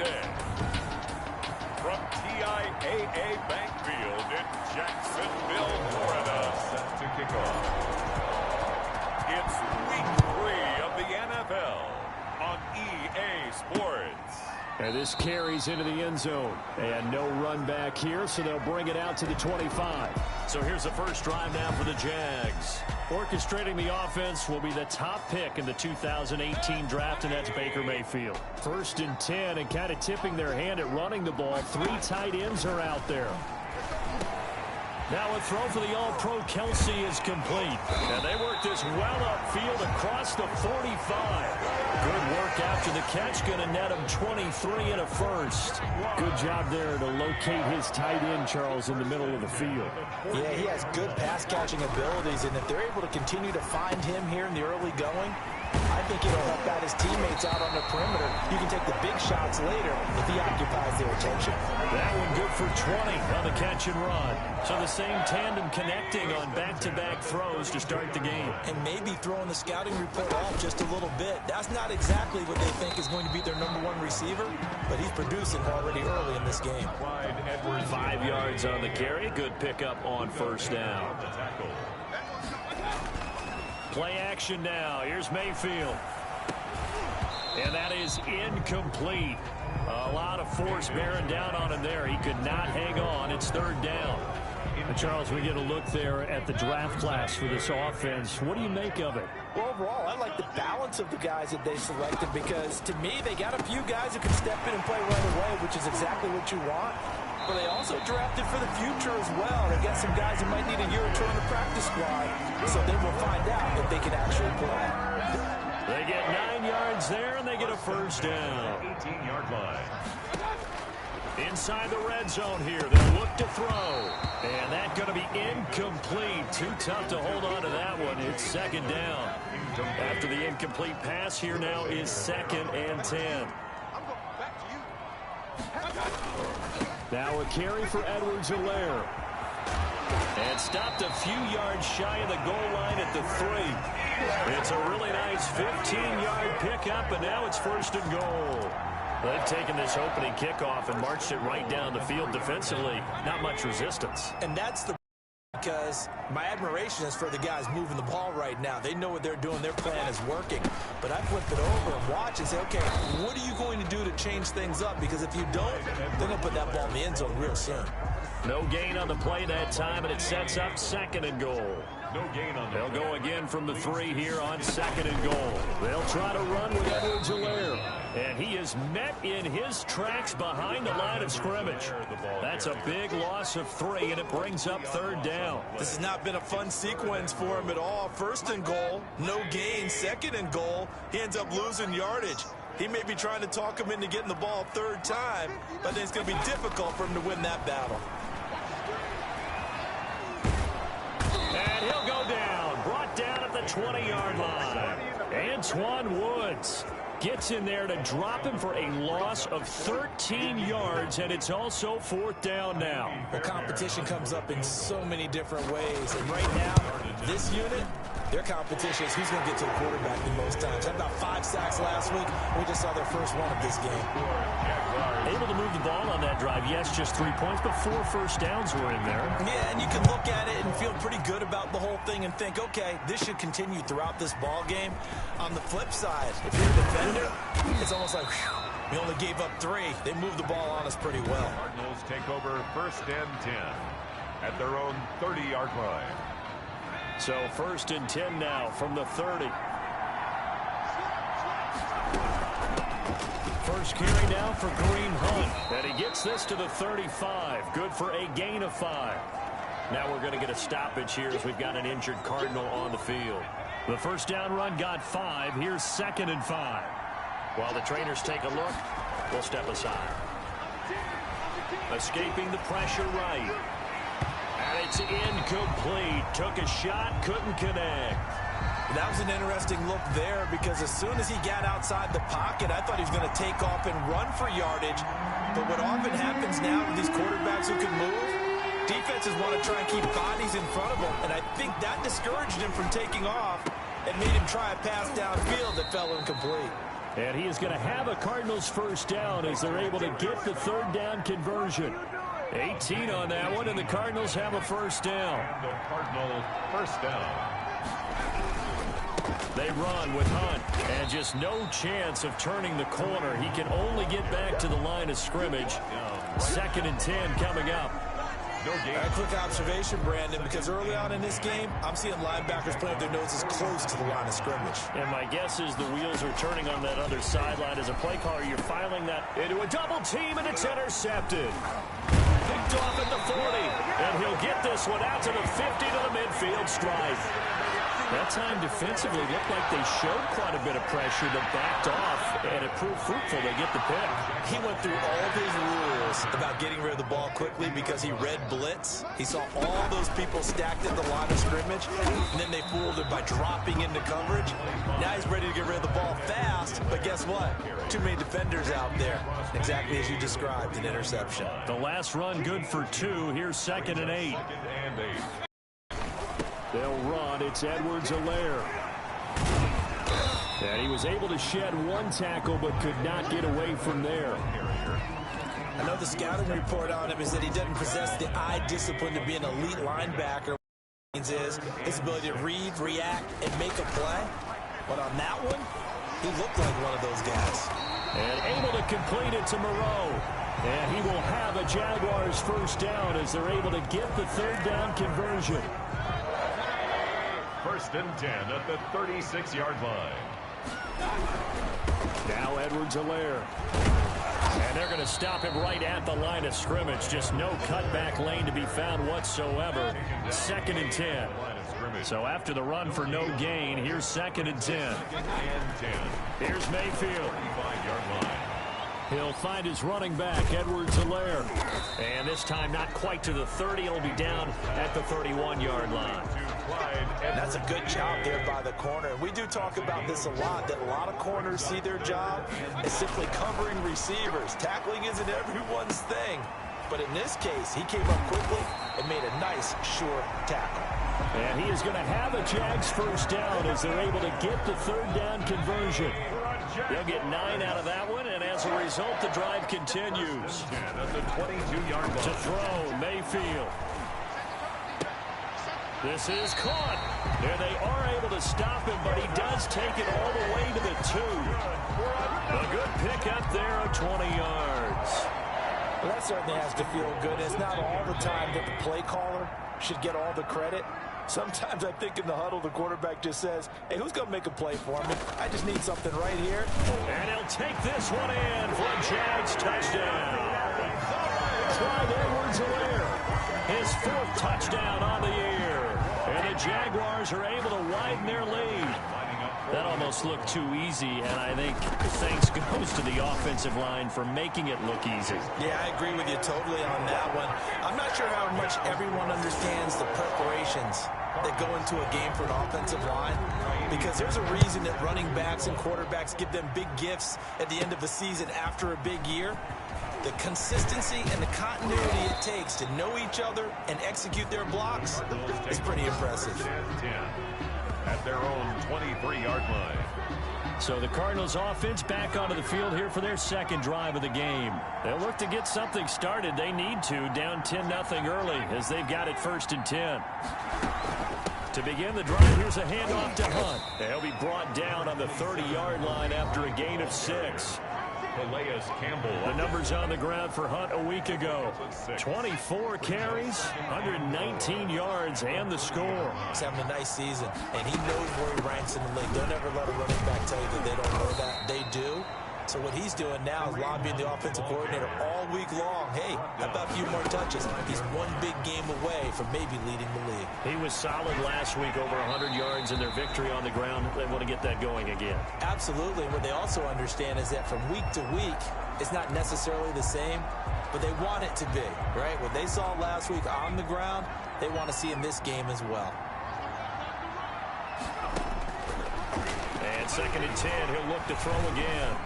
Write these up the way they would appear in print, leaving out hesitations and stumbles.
instead. From TIAA Bank Field in Jacksonville, Florida, set to kick off. It's week 3 of the NFL on EA Sports. And this carries into the end zone. And no run back here, so they'll bring it out to the 25. So here's the first drive now for the Jags. Orchestrating the offense will be the top pick in the 2018 draft, and that's Baker Mayfield. 1st and 10, and kind of tipping their hand at running the ball. 3 tight ends are out there. Now a throw for the All-Pro Kelsey is complete. And they work this well upfield across the 45. Good work after the catch. Going to net him 23 and a first. Good job there to locate his tight end, Charles, in the middle of the field. Yeah, he has good pass-catching abilities, and if they're able to continue to find him here in the early going, I think it'll help out his teammates out on the perimeter. You can take the big shots later if he occupies their attention. That one good for 20 on the catch and run. So the same tandem connecting on back-to-back throws to start the game. And maybe throwing the scouting report off just a little bit. That's not exactly what they think is going to be their #1 receiver, but he's producing already early in this game. 5 yards on the carry. Good pickup on first down. Play action now. Here's Mayfield. And that is incomplete. A lot of force bearing down on him there. He could not hang on. It's 3rd down. And Charles, we get a look there at the draft class for this offense. What do you make of it? Well, overall, I like the balance of the guys that they selected because, to me, they got a few guys who can step in and play right away, which is exactly what you want. But they also drafted for the future as well. They got some guys who might need a year or two on the practice squad, so they will find out if they can actually play. They get 9 yards there, and they get a first down. 18-yard line. Inside the red zone here. They'll look to throw. And that's going to be incomplete. Too tough to hold on to that one. It's 2nd down. After the incomplete pass, here now is 2nd and 10. Now a carry for Edwards-Helaire. And stopped a few yards shy of the goal line at the 3. It's a really nice 15-yard pickup, and now it's 1st and goal. They've taken this opening kickoff and marched it right down the field defensively. Not much resistance. And that's the because my admiration is for the guys moving the ball right now. They know what they're doing. Their plan is working. But I flip it over and watch and say, okay, what are you going to do to change things up? Because if you don't, they're going to put that ball in the end zone real soon. No gain on the play that time, and it sets up 2nd and goal. No gain on the They'll go again from the 3 here on 2nd and goal. They'll try to run with Edwards-Helaire. And he is met in his tracks behind the line of scrimmage. That's a big loss of 3, and it brings up 3rd down. This has not been a fun sequence for him at all. 1st and goal, no gain. 2nd and goal, he ends up losing yardage. He may be trying to talk him into getting the ball 3rd time, but then it's going to be difficult for him to win that battle. And he'll go down. Brought down at the 20-yard line. Antoine Woods gets in there to drop him for a loss of 13 yards, and it's also 4th down now. The competition comes up in so many different ways, and right now, this unit, their competition is who's going to get to the quarterback the most times. Had about 5 sacks last week. We just saw their first one of this game. Able to move the ball on that drive. Yes, just 3 points, but 4 first downs were in there. Yeah, and you can look at it and feel pretty good about the whole thing and think, okay, this should continue throughout this ball game. On the flip side, if you're a defender, it's almost like, whew, we only gave up 3. They moved the ball on us pretty well. Cardinals take over 1st and 10 at their own 30-yard line. So 1st and 10 now from the 30. First carry now for Kareem Hunt. And he gets this to the 35. Good for a gain of 5. Now we're going to get a stoppage here as we've got an injured Cardinal on the field. The first down run got 5. Here's 2nd and 5. While the trainers take a look, we'll step aside. Escaping the pressure right. And it's incomplete. Took a shot, couldn't connect. That was an interesting look there because as soon as he got outside the pocket, I thought he was going to take off and run for yardage. But what often happens now with these quarterbacks who can move, defenses want to try and keep bodies in front of them. And I think that discouraged him from taking off and made him try a pass downfield that fell incomplete. And he is going to have a Cardinals first down as they're able to get the third down conversion. 18 on that one, and the Cardinals have a first down. The Cardinals first down. They run with Hunt, and just no chance of turning the corner. He can only get back to the line of scrimmage. 2nd and 10 coming up. A quick observation, Brandon, because early on in this game, I'm seeing linebackers playing their noses close to the line of scrimmage. And my guess is the wheels are turning on that other sideline. As a play caller, you're filing that into a double team, and it's intercepted. Picked off at the 40, and he'll get this one out to the 50 to the midfield stripe. That time defensively looked like they showed quite a bit of pressure, but backed off, and it proved fruitful. They get the pick. He went through all of his rules about getting rid of the ball quickly because he read blitz. He saw all those people stacked at the line of scrimmage, and then they fooled him by dropping into coverage. Now he's ready to get rid of the ball fast, but guess what? Too many defenders out there. Exactly as you described, an interception. The last run good for 2. Here's 2nd and 8. They'll run. It's Edwards-Helaire. And he was able to shed one tackle but could not get away from there. I know the scouting report on him is that he doesn't possess the eye discipline to be an elite linebacker. What it means is his ability to read, react, and make a play. But on that one, he looked like one of those guys. And able to complete it to Moreau. And he will have a Jaguars first down as they're able to get the third down conversion. 1st and 10 at the 36-yard line. Now Edwards-Helaire. And they're going to stop him right at the line of scrimmage. Just no cutback lane to be found whatsoever. 2nd and 10. So after the run for no gain, here's 2nd and 10. Here's Mayfield. He'll find his running back, Edwards-Helaire. And this time not quite to the 30. He'll be down at the 31-yard line. That's a good job there by the corner. We do talk about this a lot, that a lot of corners see their job as simply covering receivers. Tackling isn't everyone's thing. But in this case, he came up quickly and made a nice, sure tackle. And he is going to have a Jags first down as they're able to get the third down conversion. They'll get 9 out of that one, and as a result, the drive continues. At the 22-yard line. To throw, Mayfield. This is caught. There they are able to stop him, but he does take it all the way to the 2. A good pickup there of 20 yards. Well, that certainly has to feel good. It's not all the time that the play caller should get all the credit. Sometimes I think in the huddle, the quarterback just says, hey, who's going to make a play for me? I just need something right here. And he'll take this one in for a Jags touchdown. Clyde Edwards-Helaire, his 4th touchdown on the year. And the Jaguars are able to widen their lead. That almost looked too easy, and I think thanks goes to the offensive line for making it look easy. Yeah, I agree with you totally on that one. I'm not sure how much everyone understands the preparations that go into a game for an offensive line, because there's a reason that running backs and quarterbacks give them big gifts at the end of the season after a big year. The consistency and the continuity it takes to know each other and execute their blocks is pretty impressive. At their own 23-yard line. So the Cardinals offense back onto the field here for their 2nd drive of the game. They'll look to get something started. They need to, down 10-0 early as they've got it 1st and 10. To begin the drive, here's a handoff to Hunt. They'll be brought down on the 30-yard line after a gain of 6. The numbers on the ground for Hunt a week ago. 24 carries, 119 yards, and the score. He's having a nice season, and he knows where he ranks in the league. Don't ever let a running back tell you that they don't know that. They do. So what he's doing now is lobbying the offensive coordinator all week long. Hey, how about a few more touches? He's one big game away from maybe leading the league. He was solid last week, over 100 yards in their victory on the ground. They want to get that going again. Absolutely. What they also understand is that from week to week, it's not necessarily the same, but they want it to be, right? What they saw last week on the ground, they want to see in this game as well. And 2nd and 10, he'll look to throw again.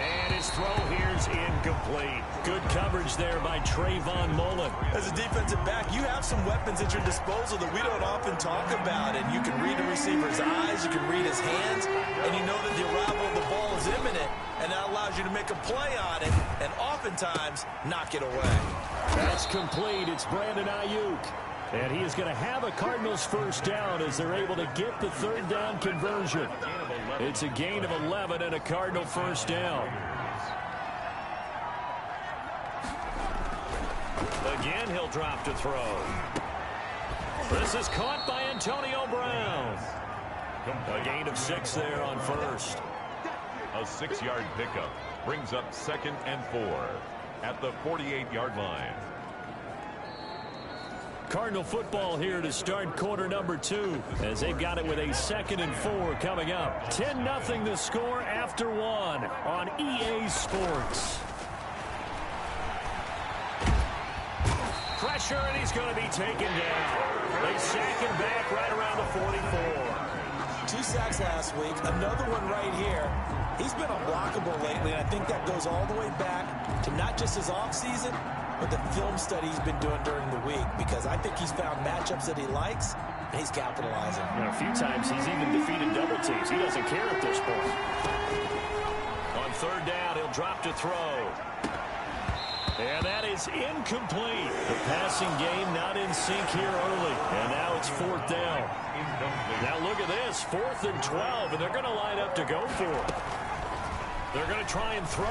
And his throw here's incomplete. Good coverage there by Trayvon Mullen. As a defensive back, you have some weapons at your disposal that we don't often talk about. And you can read a receiver's eyes, you can read his hands, and you know that the arrival of the ball is imminent. And that allows you to make a play on it and oftentimes knock it away. That's complete. It's Brandon Ayuk. And he is going to have a Cardinals first down as they're able to get the third down conversion. It's a gain of 11 and a Cardinal first down. Again, he'll drop to throw. This is caught by Antonio Brown. A gain of 6 there on first. A 6-yard pickup brings up 2nd and 4 at the 48-yard line. Cardinal football here to start quarter number 2 as they've got it with a 2nd and 4 coming up. 10-0 the score after 1 on EA Sports. Pressure, and he's going to be taken down. They sack him back right around the 44. 2 sacks last week, another one right here. He's been unblockable lately, and I think that goes all the way back to not just his offseason, but the film study he's been doing during the week, because I think he's found matchups that he likes, and he's capitalizing. You know, a few times he's even defeated double teams. He doesn't care at this point. On third down, he'll drop to throw. And that is incomplete. The passing game not in sync here early. And now it's 4th down. Now look at this, 4th and 12, and they're going to line up to go for it. They're going to try and throw.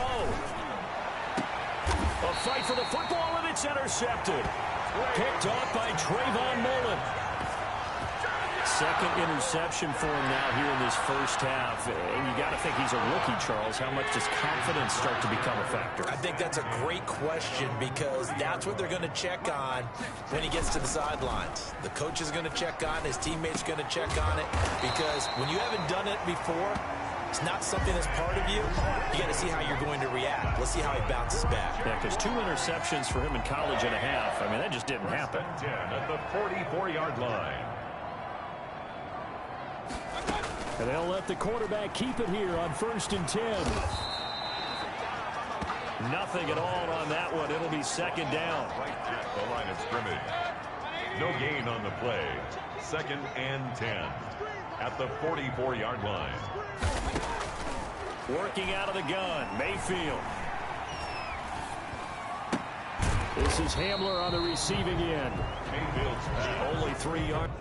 A fight for the football, and it's intercepted. Picked off by Trayvon Mullen. Second interception for him now here in this first half. And you got to think he's a rookie, Charles. How much does confidence start to become a factor? I think that's a great question, because that's what they're going to check on when he gets to the sidelines. The coach is going to check on, his teammates going to check on it, because when you haven't done it before, it's not something that's part of you. You got to see how you're going to react. Let's see how he bounces back. Yeah, because 2 interceptions for him in college and a half. I mean, that just didn't happen. 10 at the 44-yard line. And they'll let the quarterback keep it here on 1st and 10. Nothing at all on that one. It'll be 2nd down. Right at the line of scrimmage. No gain on the play. 2nd and 10 at the 44-yard line. Working out of the gun, Mayfield. This is Hamler on the receiving end. Mayfield's pass. Only 3 yards.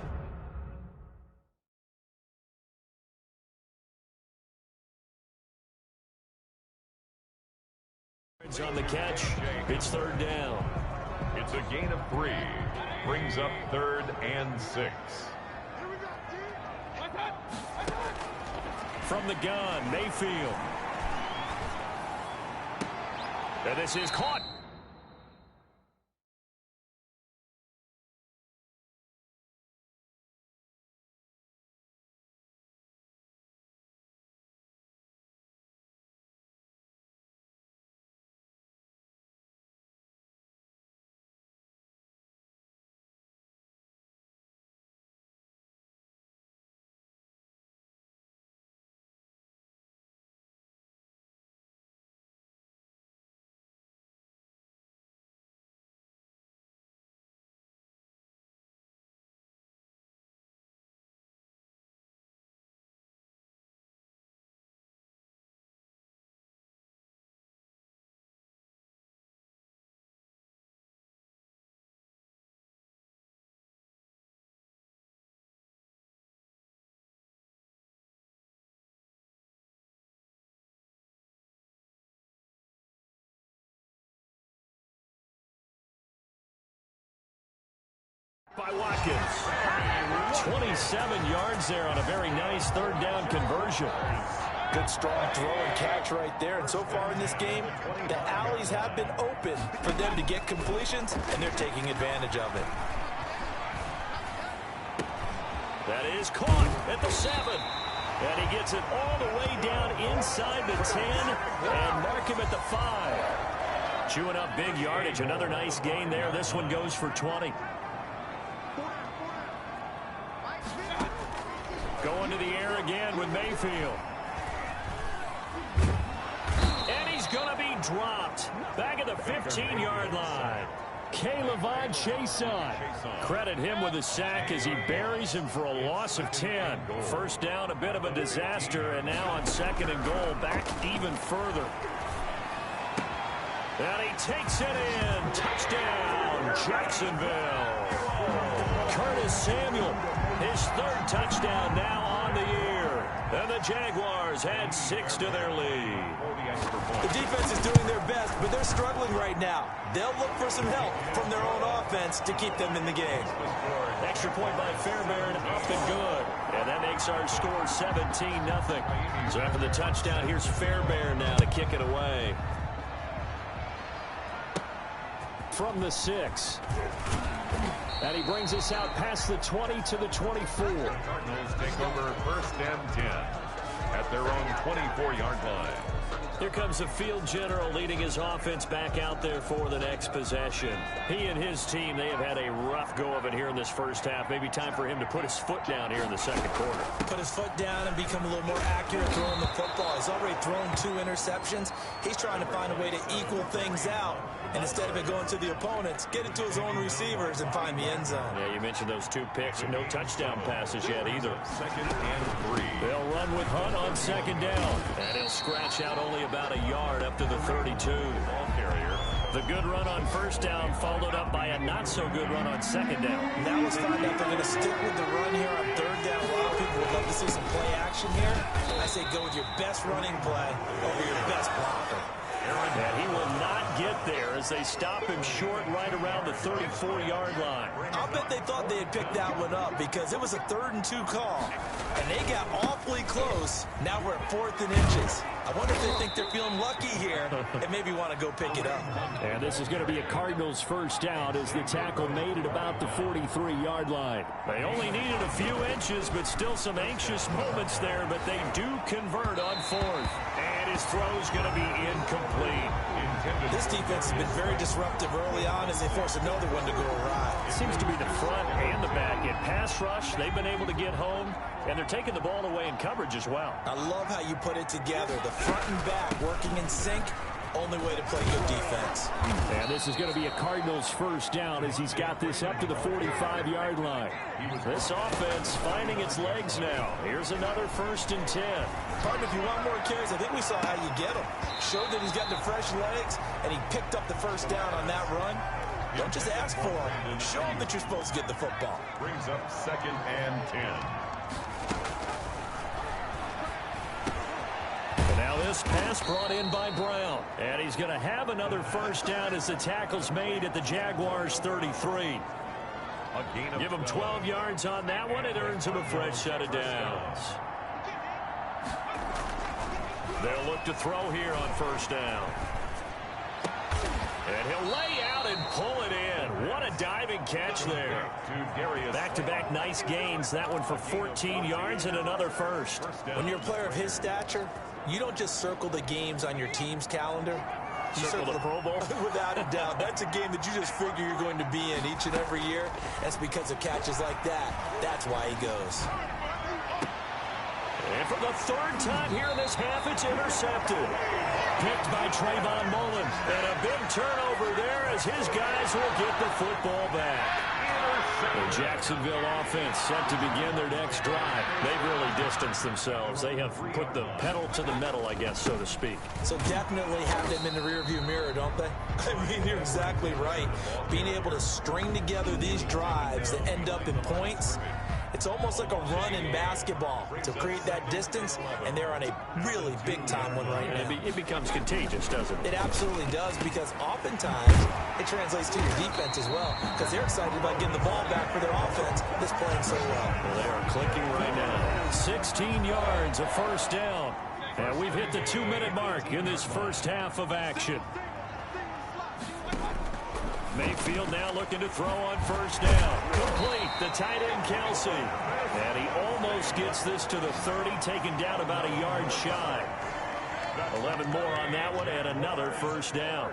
On the catch, it's 3rd down. It's a gain of 3. Brings up 3rd and 6. From the gun, Mayfield. And this is caught. By Watkins. 27 yards there on a very nice 3rd down conversion. Good strong throw and catch right there. And so far in this game, the alleys have been open for them to get completions, and they're taking advantage of it. That is caught at the 7. And he gets it all the way down inside the 10 and mark him at the 5. Chewing up big yardage. Another nice gain there. This one goes for 20. Going to the air again with Mayfield. And dropped. Back at the 15-yard line. K'Lavon Chason. Credit him with a sack as he buries him for a loss of 10. First down, a bit of a disaster, and now on 2nd and goal, back even further. And he takes it in. Touchdown, Jacksonville. Curtis Samuel, his 3rd touchdown now on the year. And the Jaguars add 6 to their lead. The defense is doing their best, but they're struggling right now. They'll look for some help from their own offense to keep them in the game. Extra point by Fairbairn, up and good. And that makes our score 17-0. So after the touchdown, here's Fairbairn now to kick it away. From the 6. And he brings us out past the 20 to the 24. Cardinals take over 1st and 10 at their own 24-yard line. Here comes the field general leading his offense back out there for the next possession. He and his team, they have had a rough go of it here in this first half. Maybe time for him to put his foot down here in the 2nd quarter. Put his foot down and become a little more accurate throwing the football. He's already thrown 2 interceptions. He's trying to find a way to equal things out. And instead of it going to the opponents, get it to his own receivers and find the end zone. Yeah, you mentioned those 2 picks and no touchdown passes yet either. 2nd and 3. They'll run with Hunt on 2nd down. And he'll scratch out only about a yard up to the 32. Ball carrier. The good run on 1st down followed up by a not-so-good run on 2nd down. Now let's find out if they're going to stick with the run here on 3rd down. A lot of people would love to see some play action here. I say go with your best running play over your best blocker. And he will not get there as they stop him short right around the 34-yard line. I'll bet they thought they had picked that one up because it was a 3rd and 2 call. And they got awfully close. Now we're at 4th and inches. I wonder if they think they're feeling lucky here and maybe want to go pick it up. And this is going to be a Cardinals 1st down as the tackle made at about the 43-yard line. They only needed a few inches, but still some anxious moments there, but they do convert on 4th. And his throw's going to be incomplete. This defense has been very disruptive early on as they force another one to go awry. It seems to be the front and the back. In pass rush, they've been able to get home, and they're taking the ball away in coverage as well. I love how you put it together. The front and back working in sync. Only way to play good defense. And this is going to be a Cardinals 1st down as he's got this up to the 45-yard line. This offense finding its legs now. Here's another 1st and 10. Pardon, if you want more carries, I think we saw how you get them. Showed that he's got the fresh legs, and he picked up the 1st down on that run. Don't just ask for them. Show them that you're supposed to get the football. Brings up 2nd and 10. Now this pass brought in by Brown. And he's going to have another 1st down as the tackle's made at the Jaguars 33. Give him 12 yards on that one. It earns him a fresh set of downs. They'll look to throw here on 1st down. And he'll lay out and pull it in. What a diving catch there. Back-to-back nice gains. That one for 14 yards and another 1st. When you're a player of his stature, you don't just circle the games on your team's calendar. You circle the Pro Bowl? Without a doubt. That's a game that you just figure you're going to be in each and every year. That's because of catches like that. That's why he goes. And for the 3rd time here in this half, it's intercepted. Picked by Trayvon Mullen. And a big turnover there as his guys will get the football back. The Jacksonville offense set to begin their next drive. They've really distanced themselves. They have put the pedal to the metal, I guess, so to speak. So definitely have them in the rearview mirror, don't they? I mean, you're exactly right. Being able to string together these drives that end up in points, it's almost like a run in basketball to create that distance, and they're on a really big-time one right now. It becomes contagious, doesn't it? It absolutely does, because oftentimes it translates to your defense as well, because they're excited about getting the ball back for their offense that's playing so well. Well, they are clicking right now. 16 yards, a 1st down. And we've hit the 2-minute mark in this first half of action. Mayfield now looking to throw on 1st down. Complete, the tight end Kelsey. And he almost gets this to the 30, taken down about a yard shy. 11 more on that one, and another 1st down.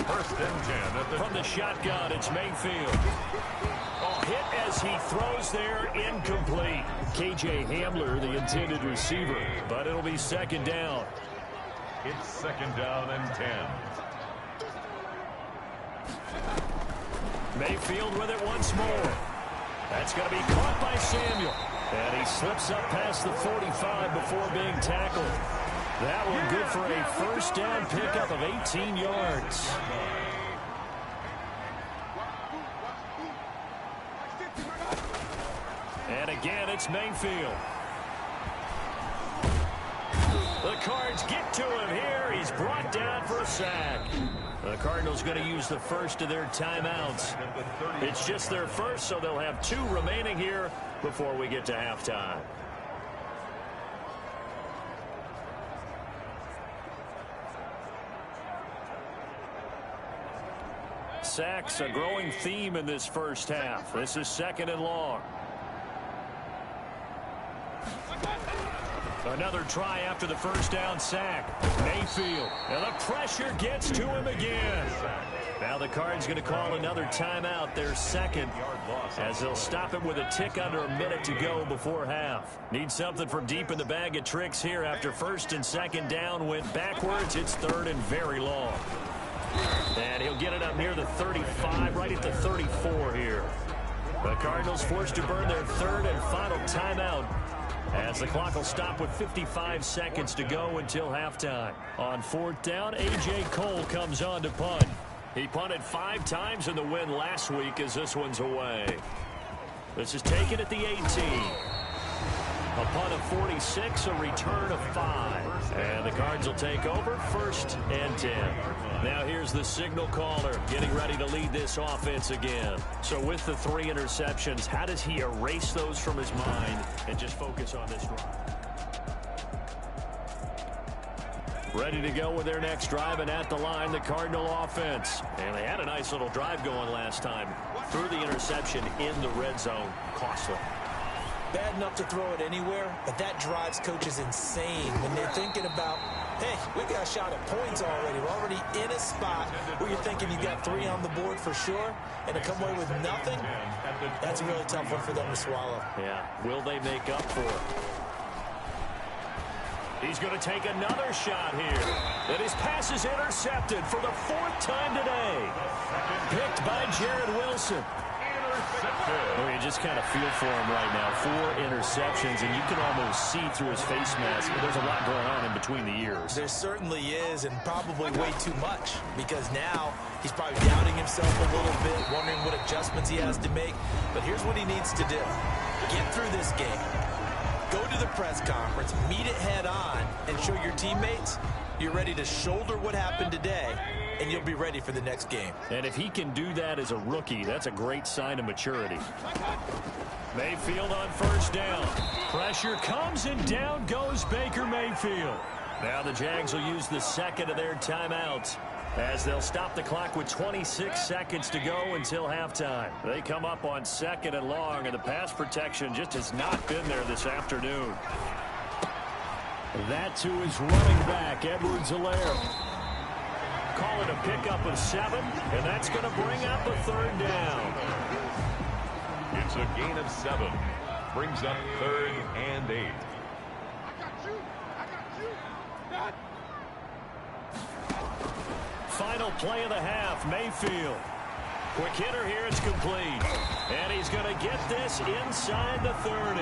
1st and 10. From the shotgun, it's Mayfield. Hit as he throws there, incomplete. K.J. Hamler, the intended receiver, but it'll be 2nd down. It's second down and 10. Mayfield with it once more. That's going to be caught by Samuel. And he slips up past the 45 before being tackled. That one good for a first down pickup of 18 yards. And again, it's Mayfield. The Cards get to him here. He's brought down for a sack. The Cardinals going to use the first of their timeouts. It's just their first, so they'll have 2 remaining here before we get to halftime. Sacks, a growing theme in this first half. This is second and long. Another try after the first down sack. Mayfield. And the pressure gets to him again. Now the Cards going to call another timeout, their second, as they'll stop it with a tick under a minute to go before half. Need something from deep in the bag of tricks here after first and second down went backwards. It's third and very long. And he'll get it up near the 35, right at the 34 here. The Cardinals forced to burn their third and final timeout, as the clock will stop with 55 seconds to go until halftime. On fourth down, A.J. Cole comes on to punt. He punted 5 times in the win last week as this one's away. This is taken at the 18. A punt of 46, a return of 5. And the Cards will take over first and 10. Now here's the signal caller getting ready to lead this offense again. So with the 3 interceptions, how does he erase those from his mind and just focus on this drive? Ready to go with their next drive, and at the line, the Cardinal offense. And they had a nice little drive going last time. Threw the interception in the red zone. Costly. Bad enough to throw it anywhere, but that drives coaches insane when they're thinking about, hey, we got a shot at points already. We're already in a spot where you're thinking you got 3 on the board for sure, and to come away with nothing, that's a really tough one for them to swallow. Yeah, will they make up for it? He's going to take another shot here. And his pass is intercepted for the 4th time today. Picked by Jared Wilson. Well, you just kind of feel for him right now. 4 interceptions, and you can almost see through his face mask. There's a lot going on in between the ears. There certainly is, and probably way too much, because now he's probably doubting himself a little bit, wondering what adjustments he has to make. But here's what he needs to do. Get through this game. Go to the press conference, meet it head on, and show your teammates you're ready to shoulder what happened today, and you'll be ready for the next game. And if he can do that as a rookie, that's a great sign of maturity. Mayfield on first down. Pressure comes, and down goes Baker Mayfield. Now the Jags will use the second of their timeouts, as they'll stop the clock with 26 seconds to go until halftime. They come up on second and long, and the pass protection just has not been there this afternoon. That to his running back, Edwards-Helaire. Call it a pickup of 7, and that's going to bring up a third down. It's a gain of 7. Brings up 3rd and 8. Final play of the half, Mayfield. Quick hitter here, it's complete. And he's going to get this inside the 30.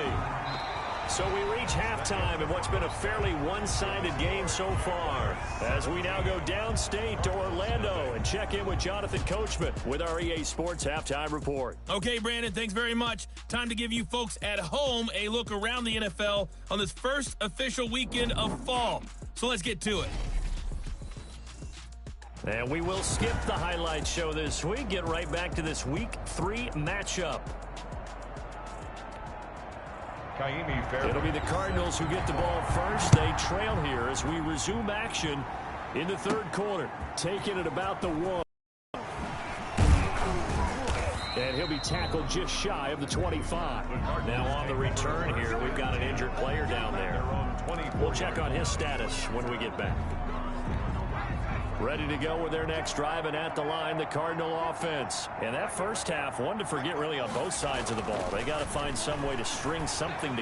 So we reach halftime in what's been a fairly one-sided game so far, as we now go downstate to Orlando and check in with Jonathan Coachman with our EA Sports Halftime Report. Okay, Brandon, thanks very much. Time to give you folks at home a look around the NFL on this first official weekend of fall. So let's get to it. And we will skip the highlight show this week. Get right back to this Week 3 matchup. It'll be the Cardinals who get the ball first. They trail here as we resume action in the third quarter. Taking it about the 1. And he'll be tackled just shy of the 25. Now on the return here, we've got an injured player down there. We'll check on his status when we get back. Ready to go with their next drive, and at the line, the Cardinal offense. And that first half, one to forget really on both sides of the ball. They got to find some way to string something together.